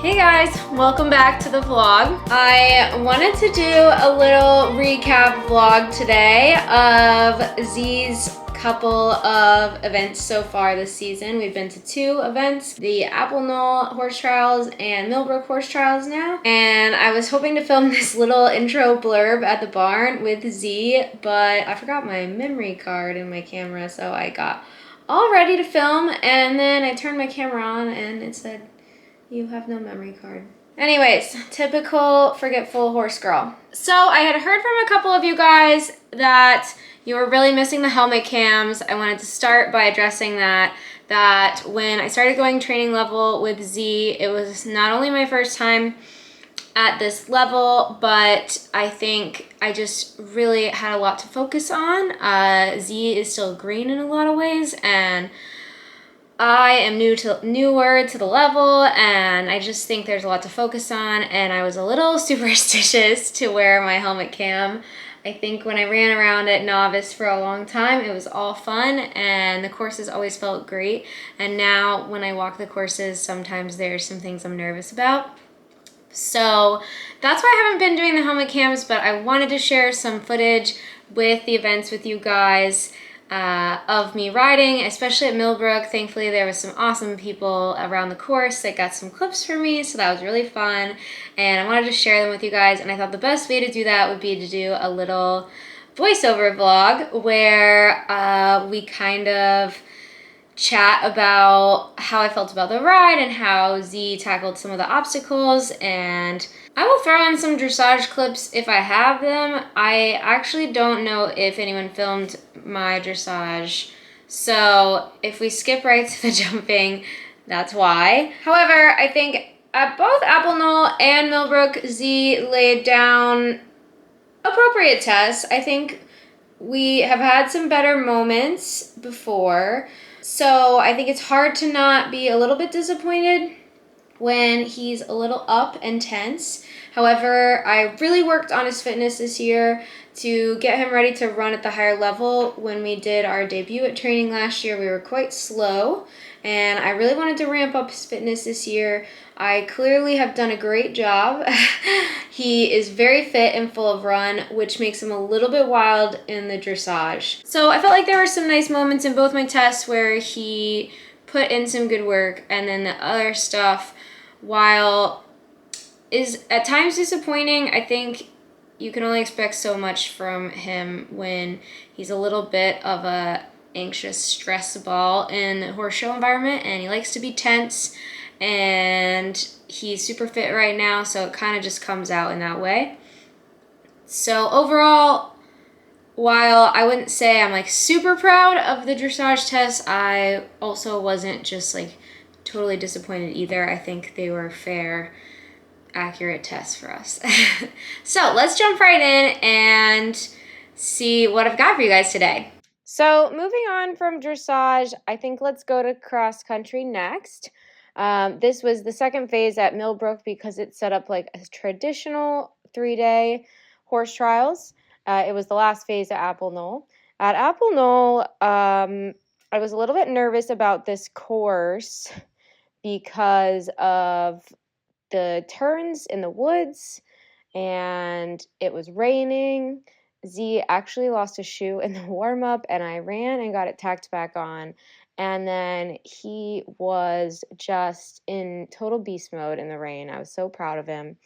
Hey guys, welcome back to the vlog. I wanted to do a little recap vlog today of Z's couple of events so far this season. We've been to 2 events, the Knoll horse trials and Millbrook horse trials now. And I was hoping to film this little intro blurb at the barn with Z, but I forgot my memory card in my camera, so I got all ready to film, and then I turned my camera on and it said, "You have no memory card." Anyways, typical forgetful horse girl. So I had heard from a couple of you guys that you were really missing the helmet cams. I wanted to start by addressing that when I started going training level with Z, it was not only my first time at this level, but I think I just really had a lot to focus on. Z is still green in a lot of ways, and I am newer to the level, and I just think there's a lot to focus on, and I was a little superstitious to wear my helmet cam. I think when I ran around at novice for a long time, it was all fun, and the courses always felt great. And now when I walk the courses, sometimes there's some things I'm nervous about. So that's why I haven't been doing the helmet cams, but I wanted to share some footage with the events with you guys. Of me riding, especially at Millbrook. Thankfully, there was some awesome people around the course that got some clips for me, so that was really fun, and I wanted to share them with you guys, and I thought the best way to do that would be to do a little voiceover vlog where we kind of chat about how I felt about the ride and how Z tackled some of the obstacles, and I will throw in some dressage clips if I have them. I actually don't know if anyone filmed my dressage, so if we skip right to the jumping, that's why. However, I think at both Knoll and Millbrook, Z laid down appropriate tests. I think we have had some better moments before, so I think it's hard to not be a little bit disappointed when he's a little up and tense. However, I really worked on his fitness this year to get him ready to run at the higher level. When we did our debut at training last year, we were quite slow, and I really wanted to ramp up his fitness this year. I clearly have done a great job. He is very fit and full of run, which makes him a little bit wild in the dressage. So I felt like there were some nice moments in both my tests where he put in some good work, and then the other stuff, while is at times disappointing, I think you can only expect so much from him when he's a little bit of a anxious stress ball in the horse show environment, and he likes to be tense, and he's super fit right now, so it kind of just comes out in that way. So overall, while I wouldn't say I'm like super proud of the dressage tests, I also wasn't just like totally disappointed either. I think they were fair, accurate tests for us. So let's jump right in and see what I've got for you guys today. So moving on from dressage, I think let's go to cross country next. This was the second phase at Millbrook because it set up like a traditional 3-day horse trials. It was the last phase at Knoll. At Knoll, I was a little bit nervous about this course because of the turns in the woods, and it was raining. Z actually lost a shoe in the warm-up, and I ran and got it tacked back on, and then he was just in total beast mode in the rain. I was so proud of him.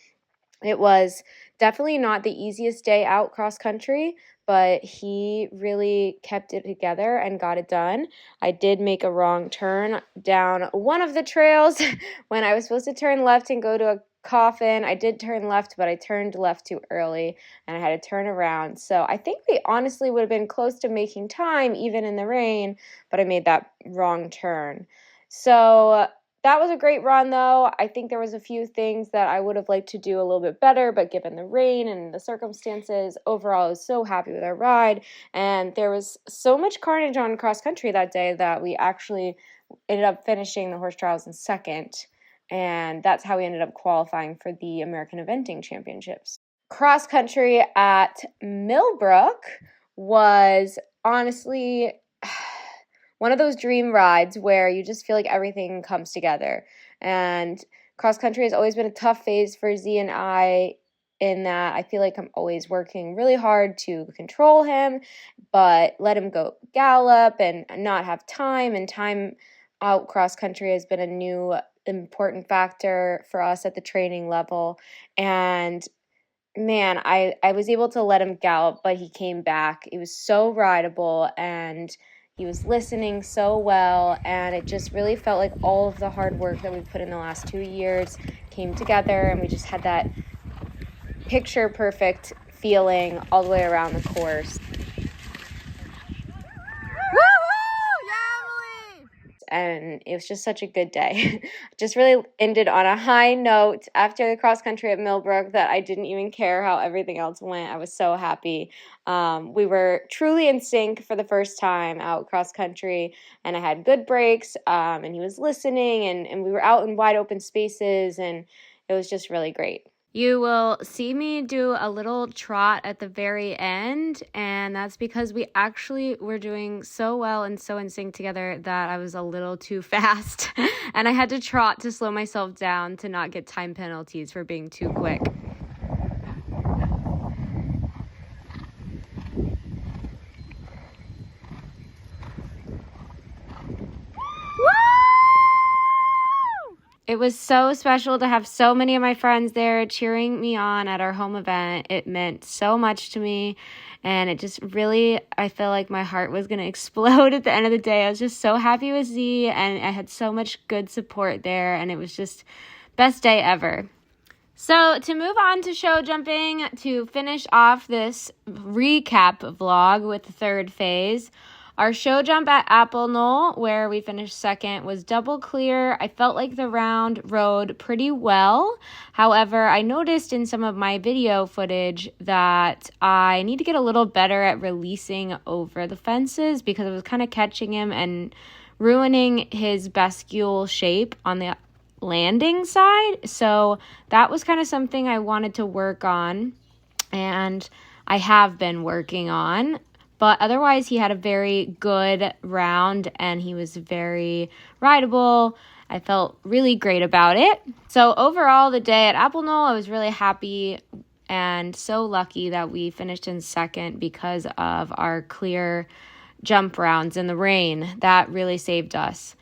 It was definitely not the easiest day out cross country, but he really kept it together and got it done. I did make a wrong turn down one of the trails when I was supposed to turn left and go to a coffin. I did turn left, but I turned left too early, and I had to turn around. So I think we honestly would have been close to making time even in the rain, but I made that wrong turn. So that was a great run, though. I think there was a few things that I would have liked to do a little bit better, but given the rain and the circumstances, overall I was so happy with our ride. And there was so much carnage on cross country that day that we actually ended up finishing the horse trials in second. And that's how we ended up qualifying for the American Eventing Championships. Cross country at Millbrook was honestly one of those dream rides where you just feel like everything comes together. And Cross country has always been a tough phase for Z and I, in that I feel like I'm always working really hard to control him, but let him go gallop and not have time. And time out cross country has been a new important factor for us at the training level. And man, I was able to let him gallop, but he came back. He was so rideable and he was listening so well, and it just really felt like all of the hard work that we put in the last 2 years came together, and we just had that picture perfect feeling all the way around the course. And it was just such a good day. Just really ended on a high note after the cross country at Millbrook that I didn't even care how everything else went. I was so happy. We were truly in sync for the first time out cross country, and I had good breaks, and he was listening, and we were out in wide open spaces, and it was just really great. You will see me do a little trot at the very end, and that's because we actually were doing so well and so in sync together that I was a little too fast, and I had to trot to slow myself down to not get time penalties for being too quick. It was so special to have so many of my friends there cheering me on at our home event. It meant so much to me, and it just really, I felt like my heart was going to explode at the end of the day. I was just so happy with Z, and I had so much good support there, and it was just best day ever. So to move on to show jumping, to finish off this recap vlog with the third phase, our show jump at Knoll, where we finished second, was double clear. I felt like the round rode pretty well. However, I noticed in some of my video footage that I need to get a little better at releasing over the fences, because I was kind of catching him and ruining his bascule shape on the landing side. So that was kind of something I wanted to work on, and I have been working on. But otherwise, he had a very good round, and he was very rideable. I felt really great about it. So overall, the day at Knoll, I was really happy and so lucky that we finished in second because of our clear jump rounds in the rain. That really saved us.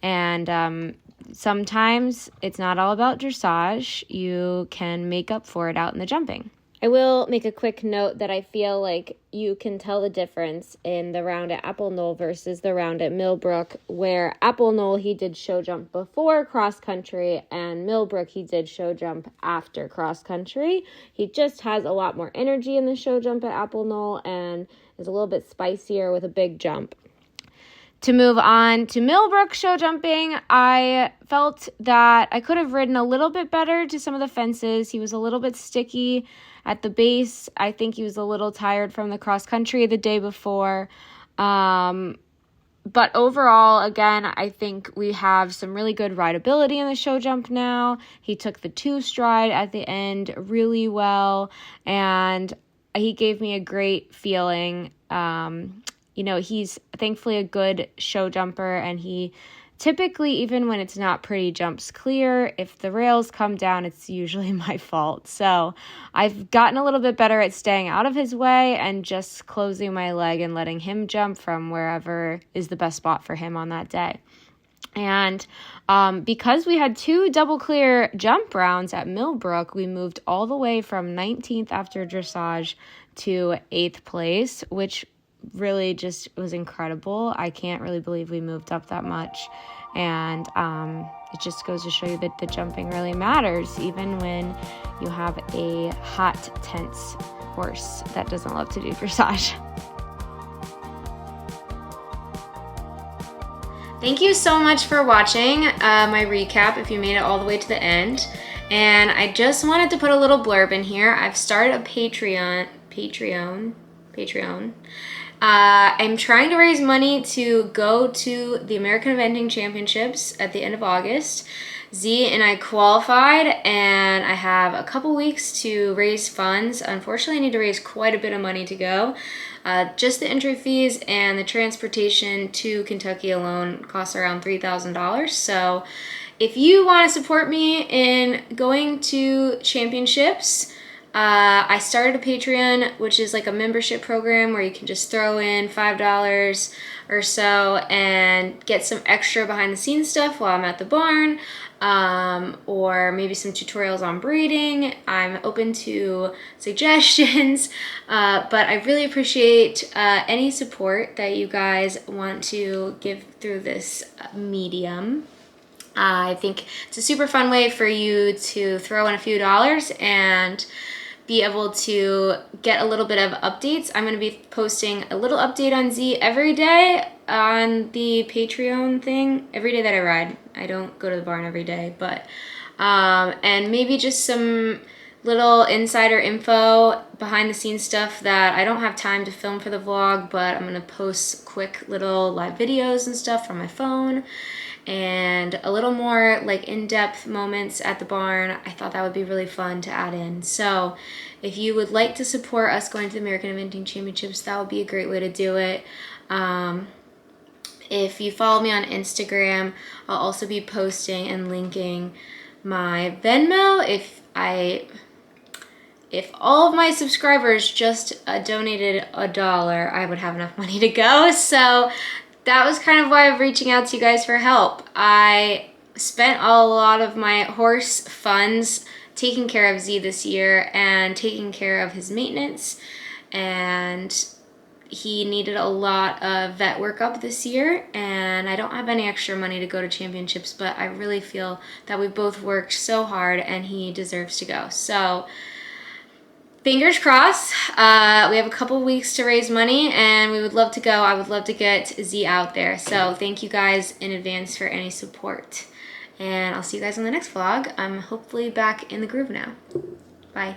And sometimes it's not all about dressage. You can make up for it out in the jumping. I will make a quick note that I feel like you can tell the difference in the round at Knoll versus the round at Millbrook, where Knoll he did show jump before cross country, and Millbrook he did show jump after cross country. He just has a lot more energy in the show jump at Knoll and is a little bit spicier with a big jump. To move on to Millbrook show jumping, I felt that I could have ridden a little bit better to some of the fences. He was a little bit sticky at the base. I think he was a little tired from the cross country the day before. But overall, again, I think we have some really good rideability in the show jump now. He took the 2 stride at the end really well, and he gave me a great feeling. He's thankfully a good show jumper, and he typically, even when it's not pretty, jumps clear. If the rails come down, it's usually my fault. So I've gotten a little bit better at staying out of his way and just closing my leg and letting him jump from wherever is the best spot for him on that day. And because we had 2 double clear jump rounds at Millbrook, we moved all the way from 19th after dressage to 8th place, which really just was incredible. I can't really believe we moved up that much. And it just goes to show you that the jumping really matters, even when you have a hot, tense horse that doesn't love to do dressage. Thank you so much for watching my recap, if you made it all the way to the end. And I just wanted to put a little blurb in here. I've started a Patreon. I'm trying to raise money to go to the American Eventing Championships at the end of August. Z and I qualified, and I have a couple weeks to raise funds. Unfortunately, I need to raise quite a bit of money to go. Just the entry fees and the transportation to Kentucky alone costs around $3,000. So if you want to support me in going to championships, I started a Patreon, which is like a membership program where you can just throw in $5 or so and get some extra behind the scenes stuff while I'm at the barn, or maybe some tutorials on breeding. I'm open to suggestions, but I really appreciate any support that you guys want to give through this medium. I think it's a super fun way for you to throw in a few dollars and be able to get a little bit of updates. I'm going to be posting a little update on Z every day on the Patreon thing, every day that I ride. I don't go to the barn every day, but and maybe just some little insider info, behind the scenes stuff that I don't have time to film for the vlog, but I'm going to post quick little live videos and stuff from my phone, and a little more like in-depth moments at the barn. I thought that would be really fun to add in. So if you would like to support us going to the American Eventing Championships, that would be a great way to do it. If you follow me on Instagram, I'll also be posting and linking my Venmo. If all of my subscribers just donated $1, I would have enough money to go. So that was kind of why I'm reaching out to you guys for help. I spent a lot of my horse funds taking care of Z this year and taking care of his maintenance, and he needed a lot of vet workup this year, and I don't have any extra money to go to championships, but I really feel that we both worked so hard and he deserves to go. So fingers crossed. We have a couple weeks to raise money, and we would love to go. I would love to get Z out there. So thank you guys in advance for any support. And I'll see you guys on the next vlog. I'm hopefully back in the groove now. Bye.